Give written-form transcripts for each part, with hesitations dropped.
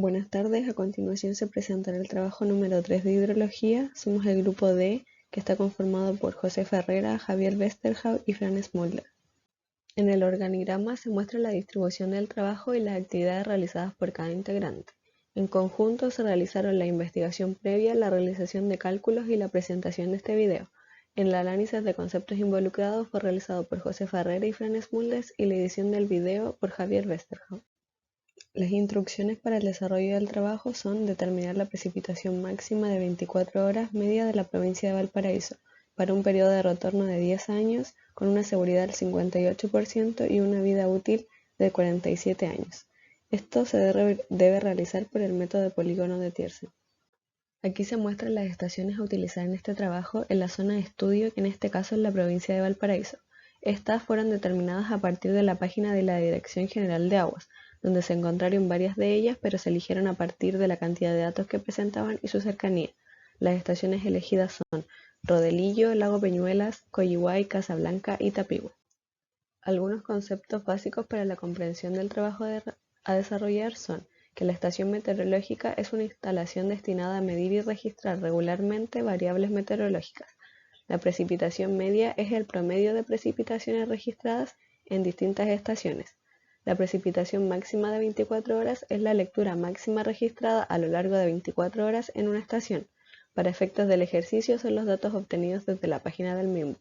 Buenas tardes, a continuación se presentará el trabajo número 3 de hidrología. Somos el grupo D, que está conformado por José Ferrera, Javier Westerhaus y Fran Smulders. En el organigrama se muestra la distribución del trabajo y las actividades realizadas por cada integrante. En conjunto se realizaron la investigación previa, la realización de cálculos y la presentación de este video. El análisis de conceptos involucrados fue realizado por José Ferrera y Fran Smulders y la edición del video por Javier Westerhaus. Las instrucciones para el desarrollo del trabajo son determinar la precipitación máxima de 24 horas media de la provincia de Valparaíso para un periodo de retorno de 10 años con una seguridad del 58% y una vida útil de 47 años. Esto se debe realizar por el método de polígono de Thiersen. Aquí se muestran las estaciones a utilizar en este trabajo en la zona de estudio, que en este caso es la provincia de Valparaíso. Estas fueron determinadas a partir de la página de la Dirección General de Aguas, donde se encontraron varias de ellas, pero se eligieron a partir de la cantidad de datos que presentaban y su cercanía. Las estaciones elegidas son Rodelillo, Lago Peñuelas, Coyihuay, Casablanca y Tapigüe. Algunos conceptos básicos para la comprensión del trabajo a desarrollar son que la estación meteorológica es una instalación destinada a medir y registrar regularmente variables meteorológicas. La precipitación media es el promedio de precipitaciones registradas en distintas estaciones. La precipitación máxima de 24 horas es la lectura máxima registrada a lo largo de 24 horas en una estación. Para efectos del ejercicio son los datos obtenidos desde la página del mismo.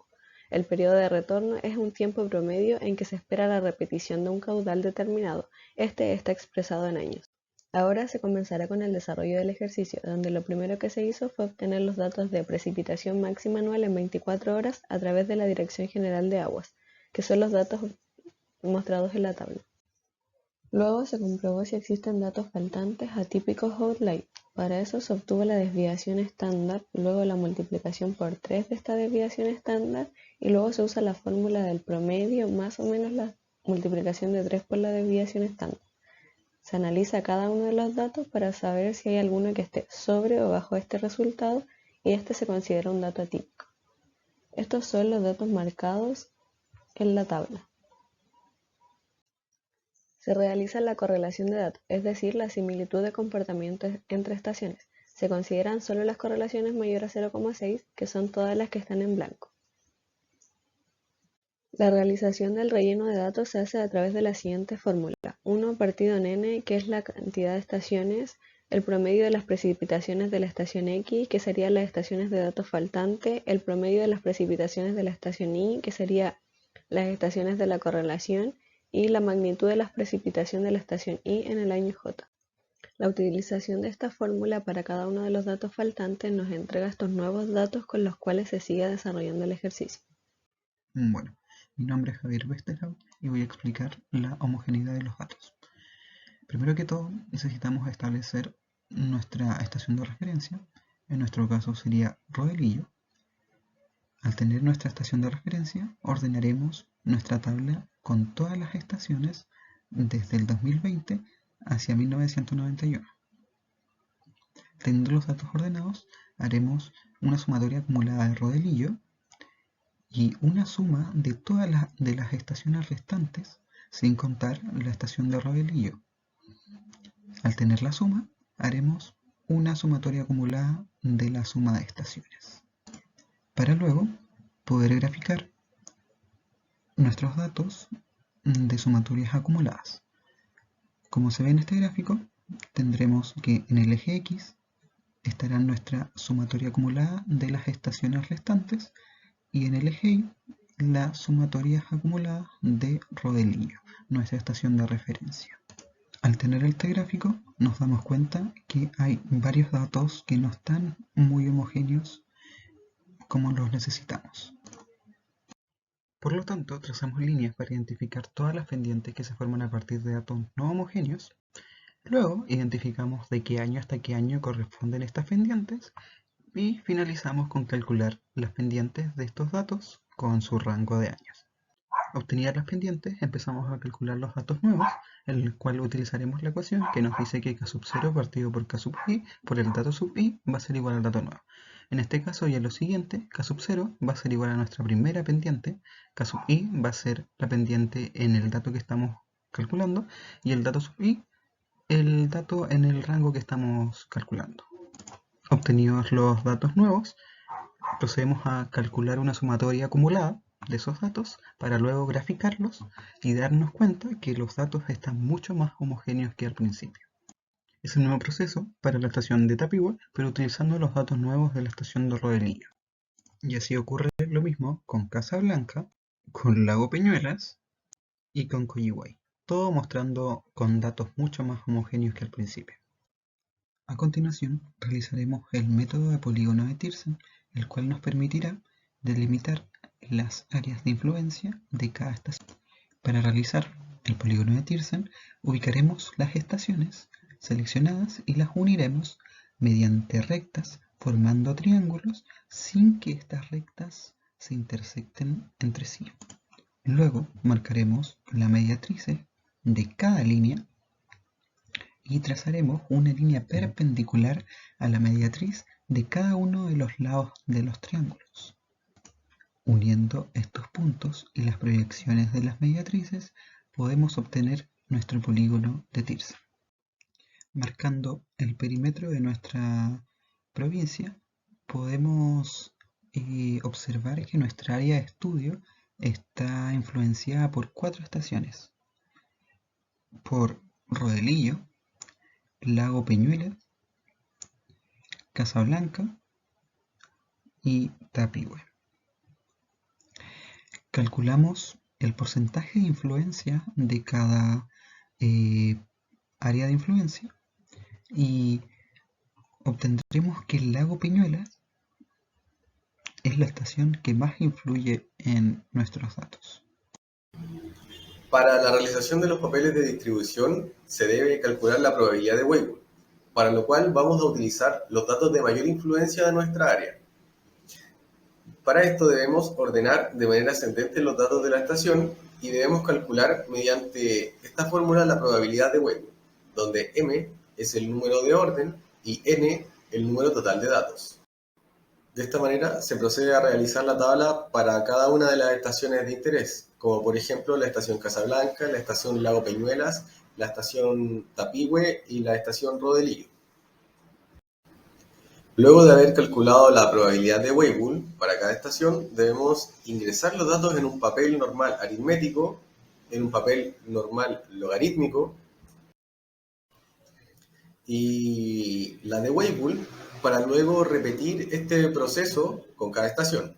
El periodo de retorno es un tiempo promedio en que se espera la repetición de un caudal determinado. Este está expresado en años. Ahora se comenzará con el desarrollo del ejercicio, donde lo primero que se hizo fue obtener los datos de precipitación máxima anual en 24 horas a través de la Dirección General de Aguas, que son los datos mostrados en la tabla. Luego se comprobó si existen datos faltantes atípicos o outlier. Para eso se obtuvo la desviación estándar, luego la multiplicación por 3 de esta desviación estándar y luego se usa la fórmula del promedio más o menos la multiplicación de 3 por la desviación estándar. Se analiza cada uno de los datos para saber si hay alguno que esté sobre o bajo este resultado y este se considera un dato atípico. Estos son los datos marcados en la tabla. Se realiza la correlación de datos, es decir, la similitud de comportamiento entre estaciones. Se consideran solo las correlaciones mayores a 0,6, que son todas las que están en blanco. La realización del relleno de datos se hace a través de la siguiente fórmula. 1 partido en n, que es la cantidad de estaciones, el promedio de las precipitaciones de la estación X, que serían las estaciones de datos faltante, el promedio de las precipitaciones de la estación Y, que serían las estaciones de la correlación, y la magnitud de la precipitación de la estación Y en el año J. La utilización de esta fórmula para cada uno de los datos faltantes nos entrega estos nuevos datos con los cuales se sigue desarrollando el ejercicio. Bueno, mi nombre es Javier Westerhaus y voy a explicar la homogeneidad de los datos. Primero que todo, necesitamos establecer nuestra estación de referencia. En nuestro caso sería Rodelillo. Al tener nuestra estación de referencia, ordenaremos nuestra tabla con todas las estaciones desde el 2020 hacia 1991. Teniendo los datos ordenados, haremos una sumatoria acumulada de Rodelillo y una suma de todas las estaciones restantes sin contar la estación de Rodelillo. Al tener la suma, haremos una sumatoria acumulada de la suma de estaciones, para luego poder graficar nuestros datos de sumatorias acumuladas. Como se ve en este gráfico, tendremos que en el eje X estará nuestra sumatoria acumulada de las estaciones restantes y en el eje Y la sumatoria acumulada de Rodelillo, nuestra estación de referencia. Al tener este gráfico nos damos cuenta que hay varios datos que no están muy homogéneos como los necesitamos. Por lo tanto, trazamos líneas para identificar todas las pendientes que se forman a partir de datos no homogéneos. Luego identificamos de qué año hasta qué año corresponden estas pendientes y finalizamos con calcular las pendientes de estos datos con su rango de años. Obtenidas las pendientes, empezamos a calcular los datos nuevos, en el cual utilizaremos la ecuación que nos dice que k sub 0 partido por k sub i por el dato sub i va a ser igual al dato nuevo. En este caso y en lo siguiente, k sub 0 va a ser igual a nuestra primera pendiente, k sub i va a ser la pendiente en el dato que estamos calculando y el dato sub i el dato en el rango que estamos calculando. Obtenidos los datos nuevos, procedemos a calcular una sumatoria acumulada de esos datos para luego graficarlos y darnos cuenta que los datos están mucho más homogéneos que al principio. Es el mismo proceso para la estación de Tapigüe, pero utilizando los datos nuevos de la estación de Rodelillo. Y así ocurre lo mismo con Casablanca, con Lago Peñuelas y con Coyihuay, todo mostrando con datos mucho más homogéneos que al principio. A continuación, realizaremos el método de polígono de Thiersen, el cual nos permitirá delimitar las áreas de influencia de cada estación. Para realizar el polígono de Thiersen, ubicaremos las estaciones seleccionadas y las uniremos mediante rectas formando triángulos sin que estas rectas se intersecten entre sí. Luego marcaremos la mediatriz de cada línea y trazaremos una línea perpendicular a la mediatriz de cada uno de los lados de los triángulos. Uniendo estos puntos y las proyecciones de las mediatrices, podemos obtener nuestro polígono de Thiersen. Marcando el perímetro de nuestra provincia, podemos observar que nuestra área de estudio está influenciada por 4 estaciones: por Rodelillo, Lago Peñuelas, Casablanca y Tapigüe. Calculamos el porcentaje de influencia de cada área de influencia y obtendremos que el Lago Peñuelas es la estación que más influye en nuestros datos. Para la realización de los papeles de distribución se debe calcular la probabilidad de Weibull, para lo cual vamos a utilizar los datos de mayor influencia de nuestra área. Para esto debemos ordenar de manera ascendente los datos de la estación y debemos calcular mediante esta fórmula la probabilidad de Weibull, donde m es el número de orden y n el número total de datos. De esta manera se procede a realizar la tabla para cada una de las estaciones de interés, como por ejemplo la estación Casablanca, la estación Lago Peñuelas, la estación Tapigüe y la estación Rodelillo. Luego de haber calculado la probabilidad de Weibull para cada estación, debemos ingresar los datos en un papel normal aritmético, en un papel normal logarítmico y la de Weibull para luego repetir este proceso con cada estación.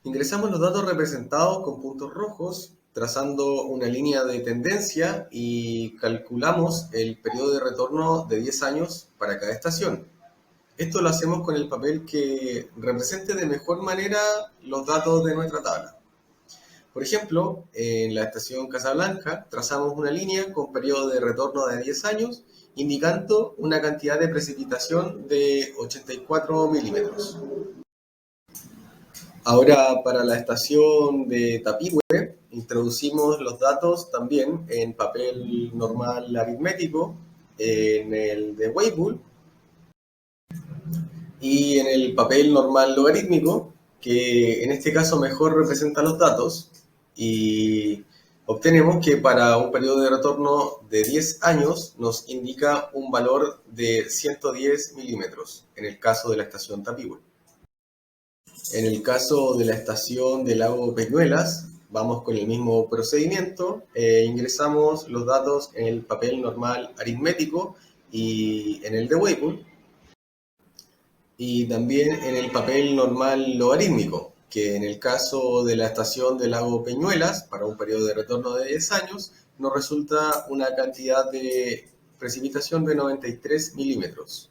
Ingresamos los datos representados con puntos rojos, trazando una línea de tendencia y calculamos el periodo de retorno de 10 años para cada estación. Esto lo hacemos con el papel que represente de mejor manera los datos de nuestra tabla. Por ejemplo, en la estación Casablanca trazamos una línea con periodo de retorno de 10 años, indicando una cantidad de precipitación de 84 milímetros. Ahora, para la estación de Tapigüe, introducimos los datos también en papel normal aritmético, en el de Weibull y en el papel normal logarítmico, que en este caso mejor representa los datos, y obtenemos que para un periodo de retorno de 10 años nos indica un valor de 110 milímetros, en el caso de la estación Tapigüe. En el caso de la estación de Lago Peñuelas, vamos con el mismo procedimiento, ingresamos los datos en el papel normal aritmético y en el de Weibull, y también en el papel normal logarítmico, que en el caso de la estación de Lago Peñuelas, para un periodo de retorno de 10 años, nos resulta una cantidad de precipitación de 93 milímetros.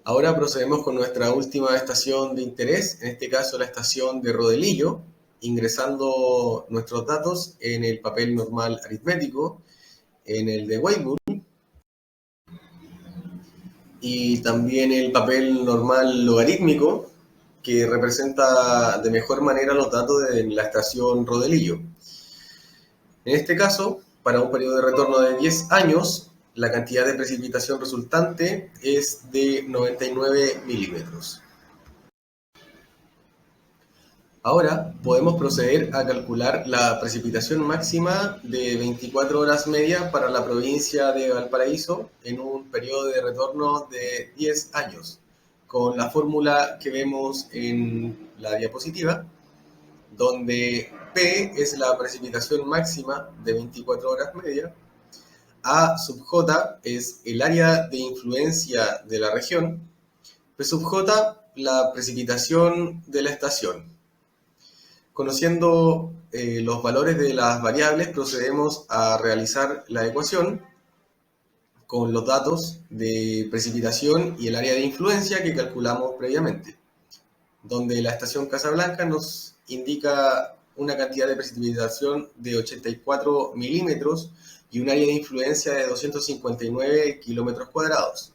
Ahora procedemos con nuestra última estación de interés, en este caso la estación de Rodelillo, ingresando nuestros datos en el papel normal aritmético, en el de Weibull, y también el papel normal logarítmico, que representa de mejor manera los datos de la estación Rodelillo. En este caso, para un periodo de retorno de 10 años, la cantidad de precipitación resultante es de 99 milímetros. Ahora podemos proceder a calcular la precipitación máxima de 24 horas media para la provincia de Valparaíso en un periodo de retorno de 10 años, con la fórmula que vemos en la diapositiva, donde P es la precipitación máxima de 24 horas media, A sub J es el área de influencia de la región, P sub J la precipitación de la estación. Conociendo los valores de las variables, procedemos a realizar la ecuación con los datos de precipitación y el área de influencia que calculamos previamente, donde la estación Casablanca nos indica una cantidad de precipitación de 84 milímetros y un área de influencia de 259 kilómetros cuadrados.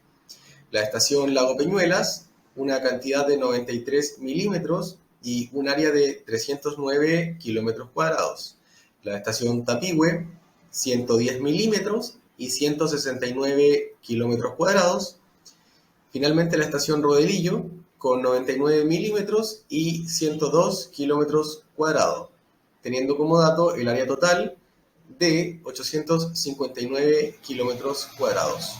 La estación Lago Peñuelas, una cantidad de 93 milímetros y un área de 309 kilómetros cuadrados. La estación Tapigüe, 110 milímetros y 169 kilómetros cuadrados. Finalmente la estación Rodelillo, con 99 milímetros y 102 kilómetros cuadrados, teniendo como dato el área total de 859 kilómetros cuadrados.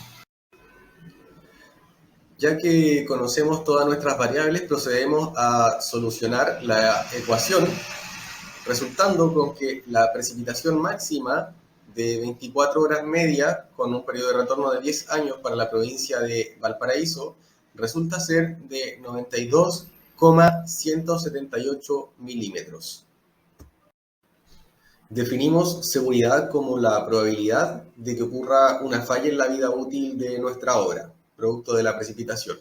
Ya que conocemos todas nuestras variables, procedemos a solucionar la ecuación, resultando con que la precipitación máxima de 24 horas media, con un periodo de retorno de 10 años para la provincia de Valparaíso, resulta ser de 92,178 milímetros. Definimos seguridad como la probabilidad de que ocurra una falla en la vida útil de nuestra obra, producto de la precipitación.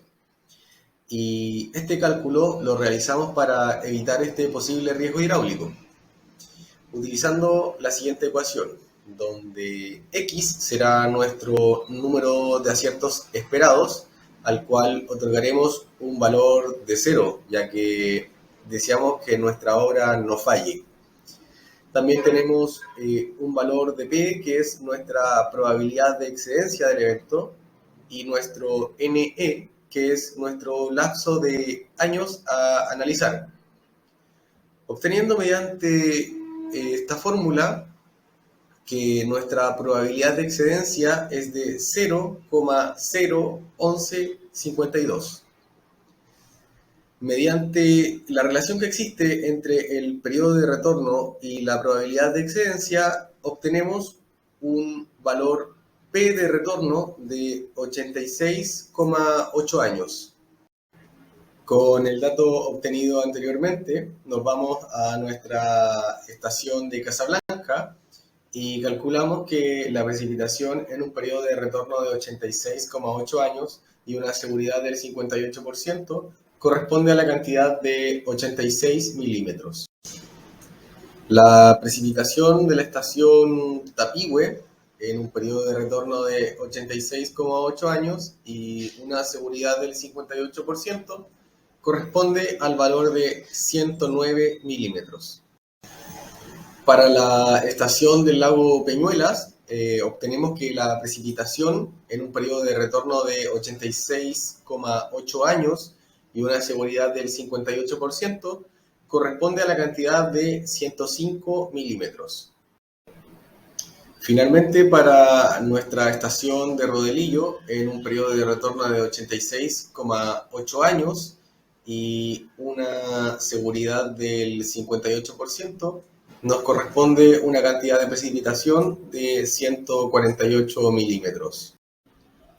Y este cálculo lo realizamos para evitar este posible riesgo hidráulico, utilizando la siguiente ecuación, donde X será nuestro número de aciertos esperados, al cual otorgaremos un valor de 0, ya que deseamos que nuestra obra no falle. También tenemos un valor de P, que es nuestra probabilidad de excedencia del evento, y nuestro NE, que es nuestro lapso de años a analizar. Obteniendo mediante esta fórmula que nuestra probabilidad de excedencia es de 0,01152. Mediante la relación que existe entre el periodo de retorno y la probabilidad de excedencia, obtenemos un valor P de retorno de 86,8 años. Con el dato obtenido anteriormente, nos vamos a nuestra estación de Casablanca y calculamos que la precipitación en un periodo de retorno de 86,8 años y una seguridad del 58% corresponde a la cantidad de 86 milímetros. La precipitación de la estación Tapigüe en un periodo de retorno de 86,8 años y una seguridad del 58% corresponde al valor de 109 milímetros. Para la estación del lago Peñuelas, obtenemos que la precipitación en un periodo de retorno de 86,8 años y una seguridad del 58% corresponde a la cantidad de 105 milímetros. Finalmente, para nuestra estación de Rodelillo, en un periodo de retorno de 86,8 años y una seguridad del 58%, nos corresponde una cantidad de precipitación de 148 milímetros.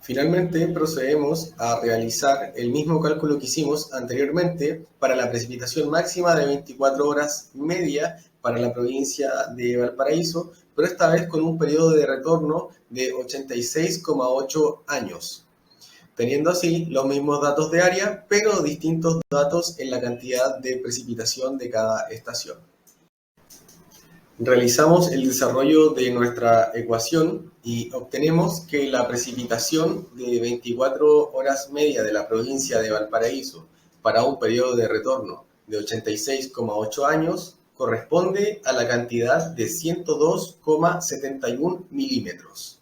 Finalmente, procedemos a realizar el mismo cálculo que hicimos anteriormente para la precipitación máxima de 24 horas media para la provincia de Valparaíso, pero esta vez con un periodo de retorno de 86,8 años, teniendo así los mismos datos de área, pero distintos datos en la cantidad de precipitación de cada estación. Realizamos el desarrollo de nuestra ecuación y obtenemos que la precipitación de 24 horas media de la provincia de Valparaíso para un periodo de retorno de 86,8 años corresponde a la cantidad de 102,71 milímetros.